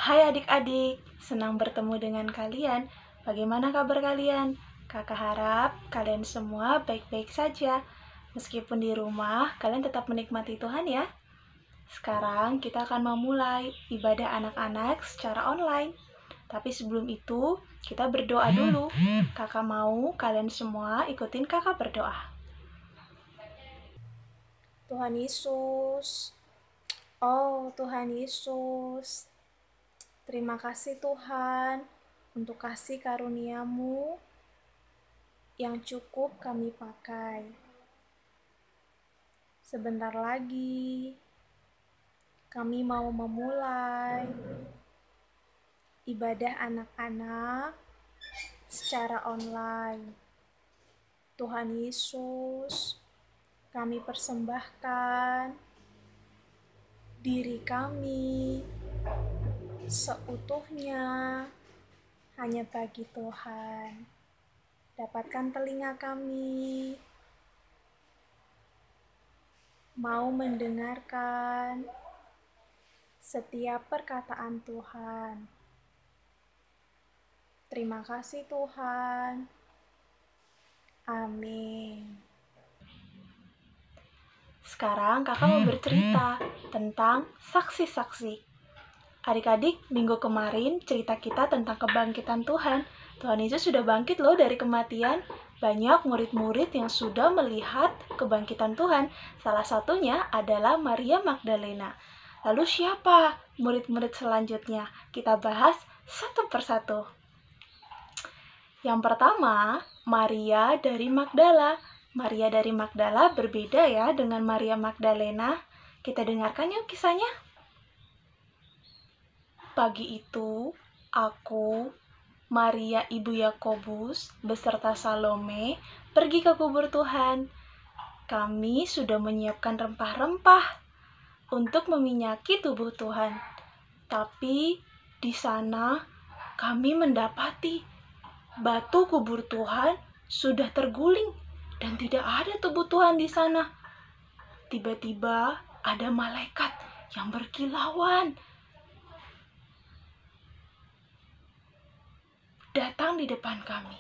Hai adik-adik, senang bertemu dengan kalian. Bagaimana kabar kalian? Kakak harap kalian semua baik-baik saja. Meskipun di rumah, kalian tetap menikmati Tuhan ya. Sekarang kita akan memulai ibadah anak-anak secara online. Tapi sebelum itu, kita berdoa dulu. Kakak mau kalian semua ikutin kakak berdoa. Tuhan Yesus, oh Tuhan Yesus, terima kasih Tuhan untuk kasih karunia-Mu yang cukup kami pakai. Sebentar lagi kami mau memulai ibadah anak-anak secara online. Tuhan Yesus, kami persembahkan diri kami seutuhnya hanya bagi Tuhan. Dapatkan telinga kami, mau mendengarkan setiap perkataan Tuhan. Terima kasih Tuhan. Amin. Sekarang kakak mau bercerita tentang saksi-saksi. Adik-adik, minggu kemarin cerita kita tentang kebangkitan Tuhan. Tuhan Yesus sudah bangkit loh dari kematian. Banyak murid-murid yang sudah melihat kebangkitan Tuhan. Salah satunya adalah Maria Magdalena. Lalu siapa murid-murid selanjutnya? Kita bahas satu persatu. Yang pertama, Maria dari Magdala. Maria dari Magdala berbeda ya dengan Maria Magdalena. Kita dengarkan yuk kisahnya. Pagi itu, aku, Maria ibu Yakobus, beserta Salome, pergi ke kubur Tuhan. Kami sudah menyiapkan rempah-rempah untuk meminyaki tubuh Tuhan. Tapi di sana kami mendapati batu kubur Tuhan sudah terguling dan tidak ada tubuh Tuhan di sana. Tiba-tiba ada malaikat yang berkilauan datang di depan kami.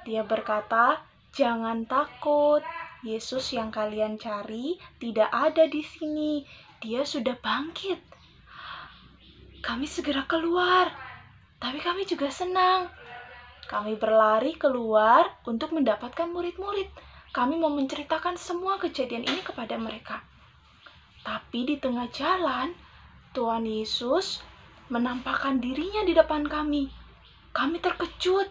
Dia berkata, "Jangan takut, Yesus yang kalian cari tidak ada di sini. Dia sudah bangkit." Kami segera keluar, tapi kami juga senang. Kami berlari keluar untuk mendapatkan murid-murid. Kami mau menceritakan semua kejadian ini kepada mereka. Tapi di tengah jalan, Tuhan Yesus menampakkan dirinya di depan kami. Kami terkejut.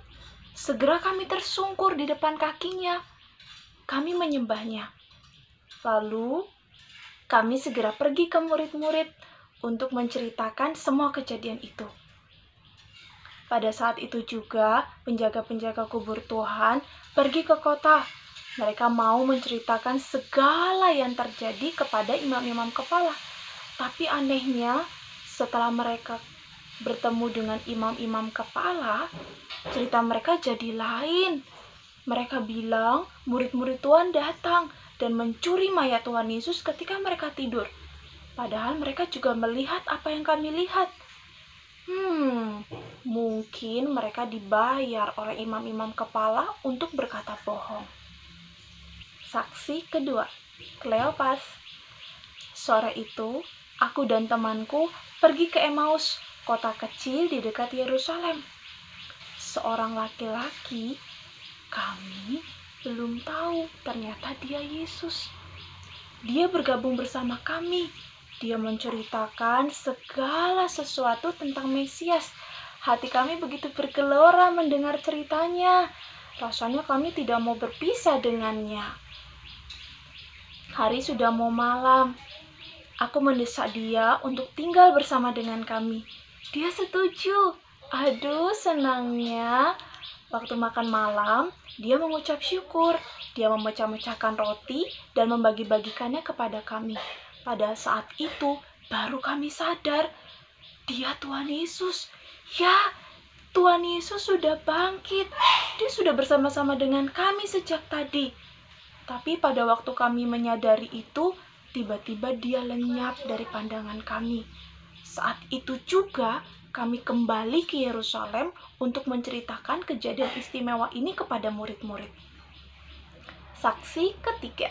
Segera kami tersungkur di depan kakinya. Kami menyembahnya. Lalu, kami segera pergi ke murid-murid untuk menceritakan semua kejadian itu. Pada saat itu juga, penjaga-penjaga kubur Tuhan pergi ke kota. Mereka mau menceritakan segala yang terjadi kepada imam-imam kepala. Tapi anehnya, setelah mereka bertemu dengan imam-imam kepala, cerita mereka jadi lain. Mereka bilang murid-murid Tuhan datang dan mencuri mayat Tuhan Yesus ketika mereka tidur. Padahal mereka juga melihat apa yang kami lihat. Mungkin mereka dibayar oleh imam-imam kepala untuk berkata bohong. Saksi kedua, Kleopas. Sore itu, aku dan temanku pergi ke Emmaus, kota kecil di dekat Yerusalem. Seorang laki-laki, kami belum tahu ternyata dia Yesus. Dia bergabung bersama kami. Dia menceritakan segala sesuatu tentang Mesias. Hati kami begitu bergelora mendengar ceritanya. Rasanya kami tidak mau berpisah dengannya. Hari sudah mau malam. Aku mendesak dia untuk tinggal bersama dengan kami. Dia setuju. Aduh, senangnya. Waktu makan malam, dia mengucap syukur. Dia memecah-mecahkan roti dan membagi-bagikannya kepada kami. Pada saat itu, baru kami sadar, dia Tuhan Yesus. Ya, Tuhan Yesus sudah bangkit. Dia sudah bersama-sama dengan kami sejak tadi. Tapi pada waktu kami menyadari itu, tiba-tiba dia lenyap dari pandangan kami. Saat itu juga kami kembali ke Yerusalem untuk menceritakan kejadian istimewa ini kepada murid-murid. Saksi ketiga,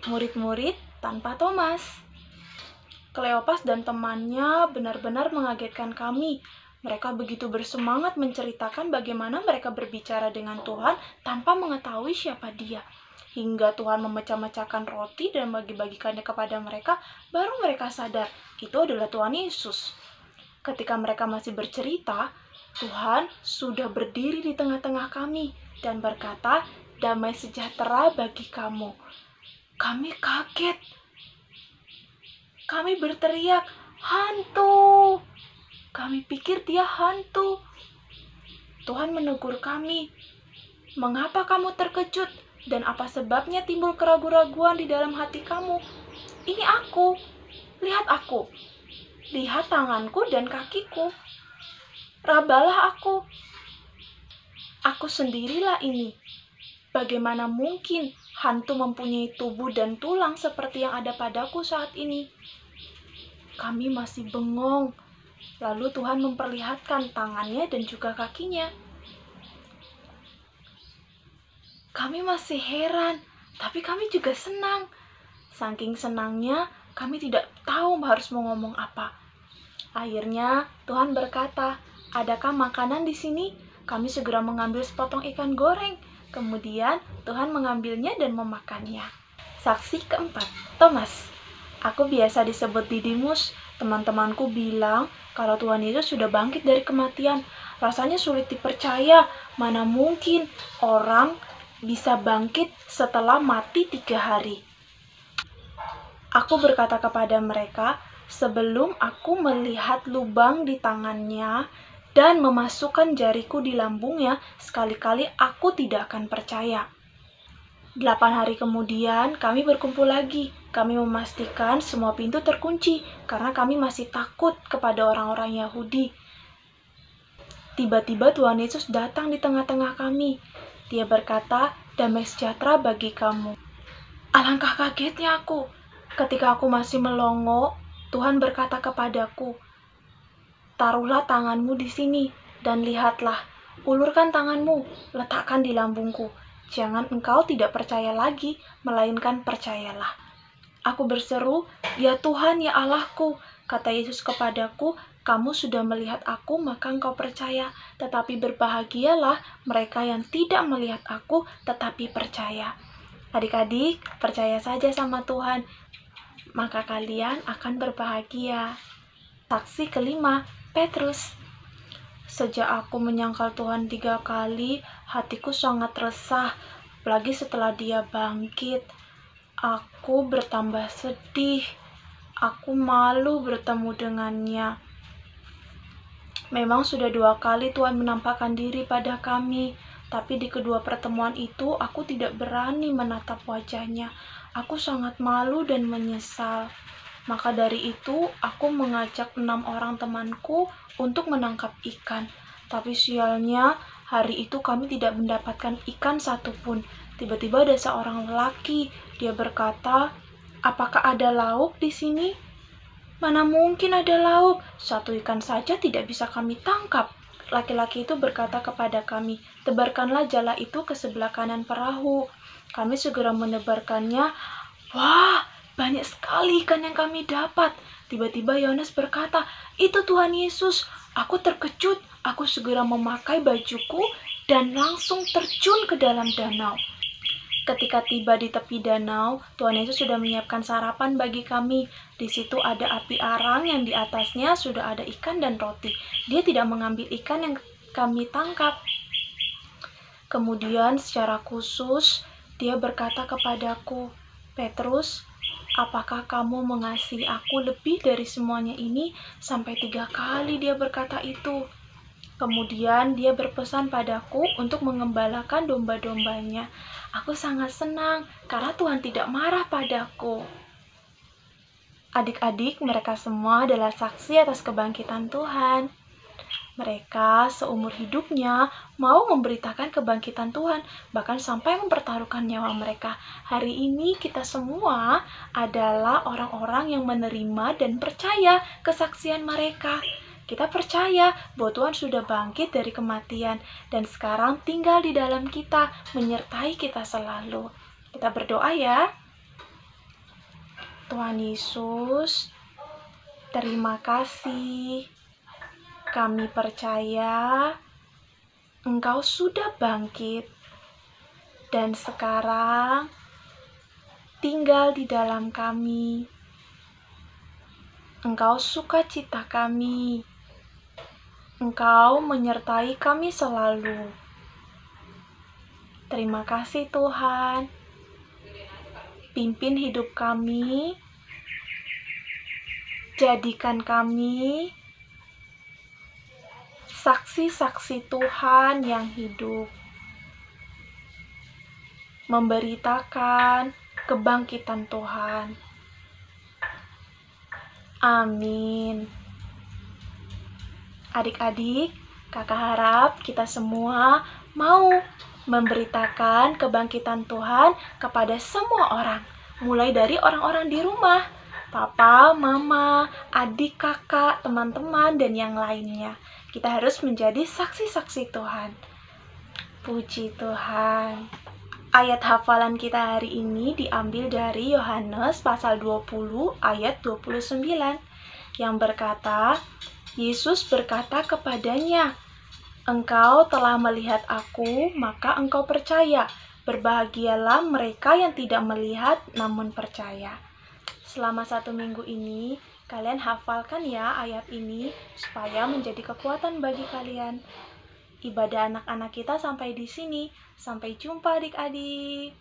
murid-murid tanpa Thomas. Kleopas dan temannya benar-benar mengagetkan kami. Mereka begitu bersemangat menceritakan bagaimana mereka berbicara dengan Tuhan tanpa mengetahui siapa Dia. Hingga Tuhan memecah-mecahkan roti dan bagi-bagikannya kepada mereka, baru mereka sadar itu adalah Tuhan Yesus. Ketika mereka masih bercerita, Tuhan sudah berdiri di tengah-tengah kami dan berkata, "Damai sejahtera bagi kamu." Kami kaget. Kami berteriak, "Hantu!" Kami pikir dia hantu. Tuhan menegur kami, "Mengapa kamu terkejut? Dan apa sebabnya timbul keraguan-raguan di dalam hati kamu? Ini aku. Lihat aku. Lihat tanganku dan kakiku. Rabalah aku. Aku sendirilah ini. Bagaimana mungkin hantu mempunyai tubuh dan tulang seperti yang ada padaku saat ini?" Kami masih bengong. Lalu Tuhan memperlihatkan tangannya dan juga kakinya. Kami masih heran, tapi kami juga senang. Saking senangnya, kami tidak tahu harus mau ngomong apa. Akhirnya Tuhan berkata, "Adakah makanan di sini?" Kami segera mengambil sepotong ikan goreng. Kemudian Tuhan mengambilnya dan memakannya. Saksi keempat, Thomas. Aku biasa disebut Didimus. Teman-temanku bilang kalau Tuhan Yesus sudah bangkit dari kematian. Rasanya sulit dipercaya, mana mungkin orang bisa bangkit setelah mati 3 hari. Aku berkata kepada mereka, sebelum aku melihat lubang di tangannya dan memasukkan jariku di lambungnya, sekali-kali aku tidak akan percaya. 8 hari kemudian, kami berkumpul lagi. Kami memastikan semua pintu terkunci, karena kami masih takut kepada orang-orang Yahudi. Tiba-tiba Tuhan Yesus datang di tengah-tengah kami. Dia berkata, "Damai sejahtera bagi kamu." Alangkah kagetnya aku. Ketika aku masih melongo, Tuhan berkata kepadaku, "Taruhlah tanganmu di sini, dan lihatlah, ulurkan tanganmu, letakkan di lambungku. Jangan engkau tidak percaya lagi, melainkan percayalah." Aku berseru, "Ya Tuhan, ya Allahku," kata Yesus kepadaku, "kamu sudah melihat aku, maka engkau percaya. Tetapi berbahagialah mereka yang tidak melihat aku, tetapi percaya." Adik-adik, percaya saja sama Tuhan, maka kalian akan berbahagia. Saksi kelima, Petrus. Sejak aku menyangkal Tuhan 3 kali, hatiku sangat resah, apalagi setelah Dia bangkit. Aku bertambah sedih. Aku malu bertemu dengannya. Memang sudah 2 kali Tuhan menampakkan diri pada kami, tapi di kedua pertemuan itu aku tidak berani menatap wajahnya. Aku sangat malu dan menyesal. Maka dari itu, aku mengajak 6 orang temanku untuk menangkap ikan. Tapi sialnya, hari itu kami tidak mendapatkan ikan satupun. Tiba-tiba ada seorang lelaki. Dia berkata, "Apakah ada lauk di sini?" "Mana mungkin ada lauk? 1 ikan saja tidak bisa kami tangkap." Laki-laki itu berkata kepada kami, "Tebarkanlah jala itu ke sebelah kanan perahu." Kami segera menebarkannya. Wah, banyak sekali ikan yang kami dapat. Tiba-tiba Yohanes berkata, "Itu Tuhan Yesus." Aku terkejut. Aku segera memakai bajuku dan langsung terjun ke dalam danau. Ketika tiba di tepi danau, Tuhan Yesus sudah menyiapkan sarapan bagi kami. Di situ ada api arang yang di atasnya sudah ada ikan dan roti. Dia tidak mengambil ikan yang kami tangkap. Kemudian secara khusus, dia berkata kepadaku, "Petrus, apakah kamu mengasihi aku lebih dari semuanya ini?" Sampai 3 kali dia berkata itu. Kemudian dia berpesan padaku untuk mengembalakan domba-dombanya. Aku sangat senang karena Tuhan tidak marah padaku. Adik-adik, mereka semua adalah saksi atas kebangkitan Tuhan. Mereka seumur hidupnya mau memberitakan kebangkitan Tuhan, bahkan sampai mempertaruhkan nyawa mereka. Hari ini kita semua adalah orang-orang yang menerima dan percaya kesaksian mereka. Kita percaya bahwa Tuhan sudah bangkit dari kematian dan sekarang tinggal di dalam kita, menyertai kita selalu. Kita berdoa ya. Tuhan Yesus, terima kasih. Kami percaya Engkau sudah bangkit dan sekarang tinggal di dalam kami. Engkau sukacita kami. Engkau menyertai kami selalu. Terima kasih Tuhan. Pimpin hidup kami. Jadikan kami saksi-saksi Tuhan yang hidup, memberitakan kebangkitan Tuhan. Amin. Adik-adik, kakak harap kita semua mau memberitakan kebangkitan Tuhan kepada semua orang, mulai dari orang-orang di rumah, papa, mama, adik, kakak, teman-teman, dan yang lainnya. Kita harus menjadi saksi-saksi Tuhan. Puji Tuhan. Ayat hafalan kita hari ini diambil dari Yohanes pasal 20 ayat 29 yang berkata, Yesus berkata kepadanya, "Engkau telah melihat aku, maka engkau percaya. Berbahagialah mereka yang tidak melihat namun percaya." Selama 1 minggu ini, kalian hafalkan ya ayat ini supaya menjadi kekuatan bagi kalian. Ibadah anak-anak kita sampai di sini. Sampai jumpa adik-adik.